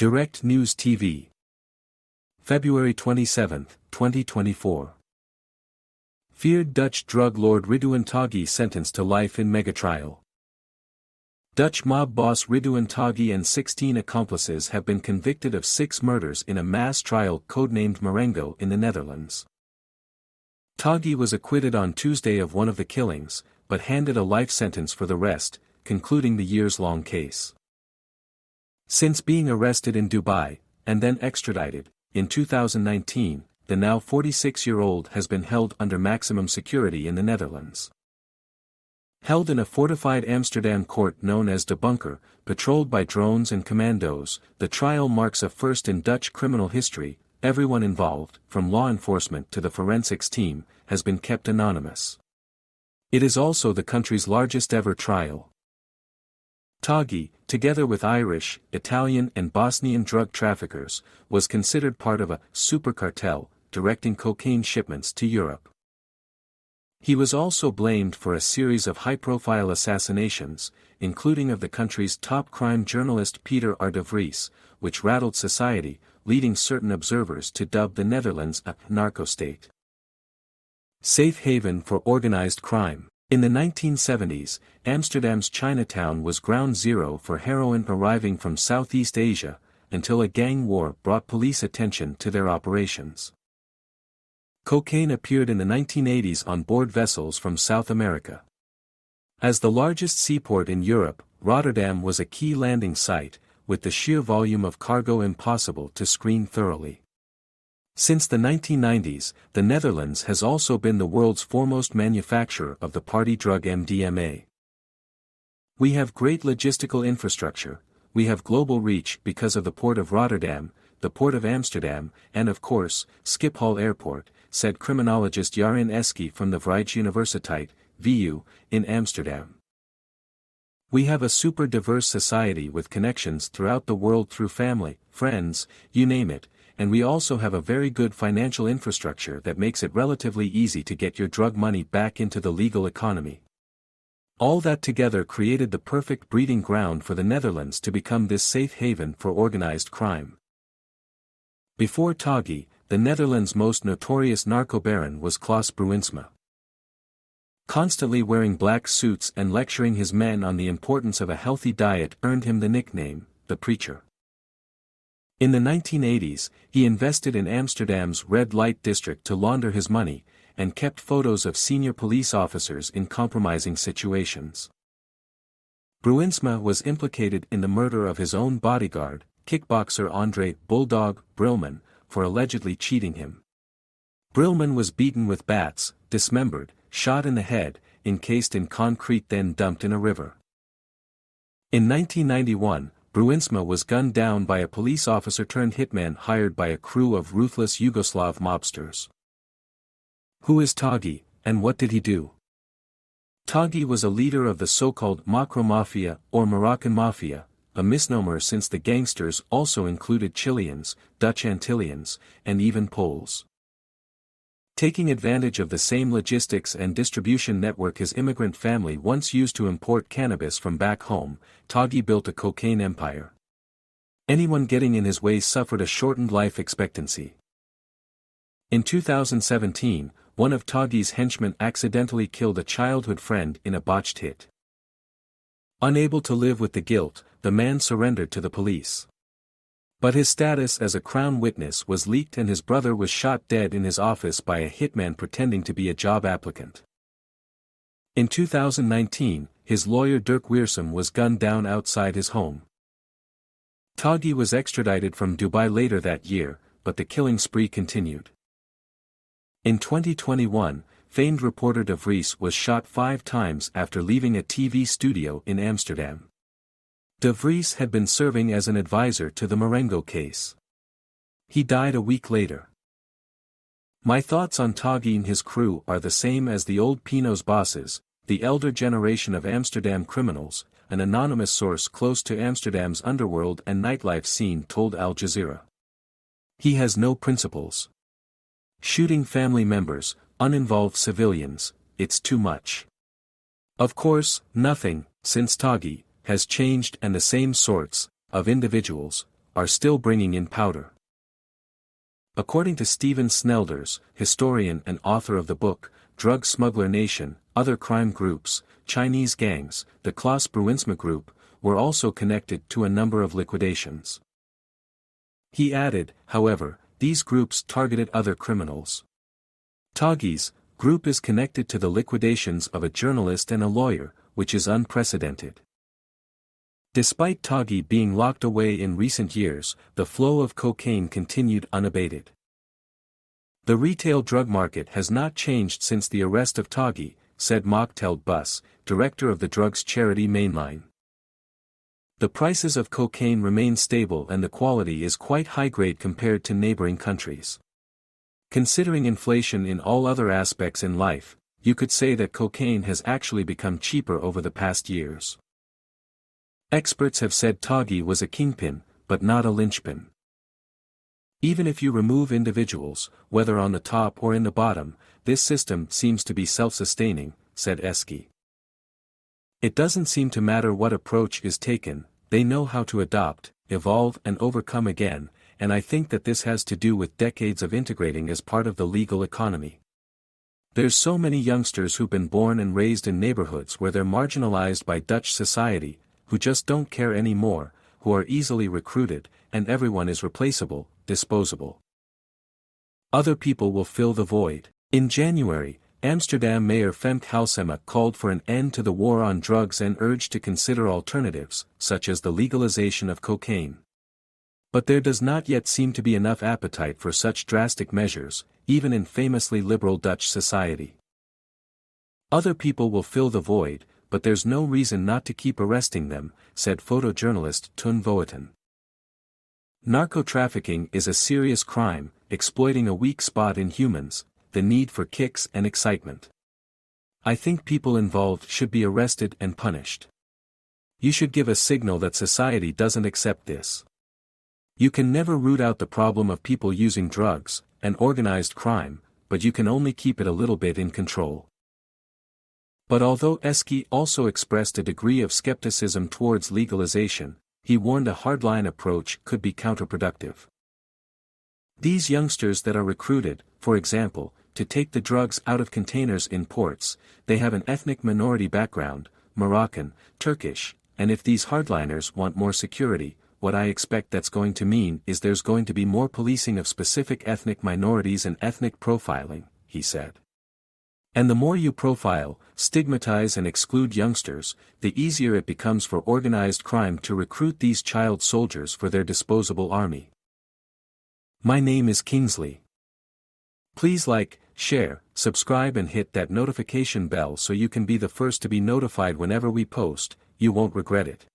Direct News TV. February 27, 2024. Feared Dutch drug lord Ridouan Taghi sentenced to life in megatrial. Dutch mob boss Ridouan Taghi and 16 accomplices have been convicted of 6 murders in a mass trial codenamed Marengo in the Netherlands. Taghi was acquitted on Tuesday of one of the killings, but handed a life sentence for the rest, concluding the years-long case. Since being arrested in Dubai, and then extradited, in 2019, the now 46-year-old has been held under maximum security in the Netherlands. Held in a fortified Amsterdam court known as De Bunker, patrolled by drones and commandos, the trial marks a first in Dutch criminal history. Everyone involved, from law enforcement to the forensics team, has been kept anonymous. It is also the country's largest ever trial. Taghi, together with Irish, Italian and Bosnian drug traffickers, was considered part of a super cartel, directing cocaine shipments to Europe. He was also blamed for a series of high-profile assassinations, including of the country's top crime journalist Peter R. de Vries, which rattled society, leading certain observers to dub the Netherlands a narco-state. Safe haven for organized crime. In the 1970s, Amsterdam's Chinatown was ground zero for heroin arriving from Southeast Asia, until a gang war brought police attention to their operations. Cocaine appeared in the 1980s on board vessels from South America. As the largest seaport in Europe, Rotterdam was a key landing site, with the sheer volume of cargo impossible to screen thoroughly. Since the 1990s, the Netherlands has also been the world's foremost manufacturer of the party drug MDMA. We have great logistical infrastructure, we have global reach because of the port of Rotterdam, the port of Amsterdam, and of course, Schiphol Airport, said criminologist Jarin Eski from the Vrije Universiteit, VU, in Amsterdam. We have a super diverse society with connections throughout the world through family, friends, you name it, and we also have a very good financial infrastructure that makes it relatively easy to get your drug money back into the legal economy. All that together created the perfect breeding ground for the Netherlands to become this safe haven for organized crime. Before Taghi, the Netherlands' most notorious narco-baron was Klaas Bruinsma. Constantly wearing black suits and lecturing his men on the importance of a healthy diet earned him the nickname, the Preacher. In the 1980s, he invested in Amsterdam's red light district to launder his money, and kept photos of senior police officers in compromising situations. Bruinsma was implicated in the murder of his own bodyguard, kickboxer Andre "Bulldog" Brilman, for allegedly cheating him. Brilman was beaten with bats, dismembered, shot in the head, encased in concrete then dumped in a river. In 1991, Bruinsma was gunned down by a police officer turned hitman hired by a crew of ruthless Yugoslav mobsters. Who is Taghi, and what did he do? Taghi was a leader of the so-called Macro Mafia or Moroccan Mafia, a misnomer since the gangsters also included Chileans, Dutch Antillians, and even Poles. Taking advantage of the same logistics and distribution network his immigrant family once used to import cannabis from back home, Taghi built a cocaine empire. Anyone getting in his way suffered a shortened life expectancy. In 2017, one of Taghi's henchmen accidentally killed a childhood friend in a botched hit. Unable to live with the guilt, the man surrendered to the police. But his status as a Crown witness was leaked and his brother was shot dead in his office by a hitman pretending to be a job applicant. In 2019, his lawyer Dirk Wiersum was gunned down outside his home. Taghi was extradited from Dubai later that year, but the killing spree continued. In 2021, famed reporter De Vries was shot 5 times after leaving a TV studio in Amsterdam. De Vries had been serving as an advisor to the Marengo case. He died a week later. My thoughts on Taghi and his crew are the same as the old Pino's bosses, the elder generation of Amsterdam criminals, an anonymous source close to Amsterdam's underworld and nightlife scene told Al Jazeera. He has no principles. Shooting family members, uninvolved civilians, it's too much. Of course, nothing, since Taghi, has changed and the same sorts, of individuals, are still bringing in powder. According to Steven Snelders, historian and author of the book, Drug Smuggler Nation, Other Crime Groups, Chinese Gangs, the Klaus Bruinsma Group, were also connected to a number of liquidations. He added, however, these groups targeted other criminals. Taghi's group is connected to the liquidations of a journalist and a lawyer, which is unprecedented. Despite Taghi being locked away in recent years, the flow of cocaine continued unabated. The retail drug market has not changed since the arrest of Taghi, said Mokhtel Bus, director of the drugs charity Mainline. The prices of cocaine remain stable and the quality is quite high-grade compared to neighboring countries. Considering inflation in all other aspects in life, you could say that cocaine has actually become cheaper over the past years. Experts have said Taghi was a kingpin, but not a linchpin. Even if you remove individuals, whether on the top or in the bottom, this system seems to be self-sustaining, said Eski. It doesn't seem to matter what approach is taken, they know how to adopt, evolve and overcome again, and I think that this has to do with decades of integrating as part of the legal economy. There's so many youngsters who've been born and raised in neighborhoods where they're marginalized by Dutch society, who just don't care anymore, who are easily recruited, and everyone is replaceable, disposable. Other people will fill the void. In January, Amsterdam Mayor Femke Halsema called for an end to the war on drugs and urged to consider alternatives, such as the legalization of cocaine. But there does not yet seem to be enough appetite for such drastic measures, even in famously liberal Dutch society. Other people will fill the void, but there's no reason not to keep arresting them, said photojournalist Toon Voeten. Narco-trafficking is a serious crime, exploiting a weak spot in humans, the need for kicks and excitement. I think people involved should be arrested and punished. You should give a signal that society doesn't accept this. You can never root out the problem of people using drugs, and organized crime, but you can only keep it a little bit in control. But although Eski also expressed a degree of skepticism towards legalization, he warned a hardline approach could be counterproductive. These youngsters that are recruited, for example, to take the drugs out of containers in ports, they have an ethnic minority background, Moroccan, Turkish, and if these hardliners want more security, what I expect that's going to mean is there's going to be more policing of specific ethnic minorities and ethnic profiling, he said. And the more you profile, stigmatize and exclude youngsters, the easier it becomes for organized crime to recruit these child soldiers for their disposable army. My name is Kingsley. Please like, share, subscribe and hit that notification bell so you can be the first to be notified whenever we post, you won't regret it.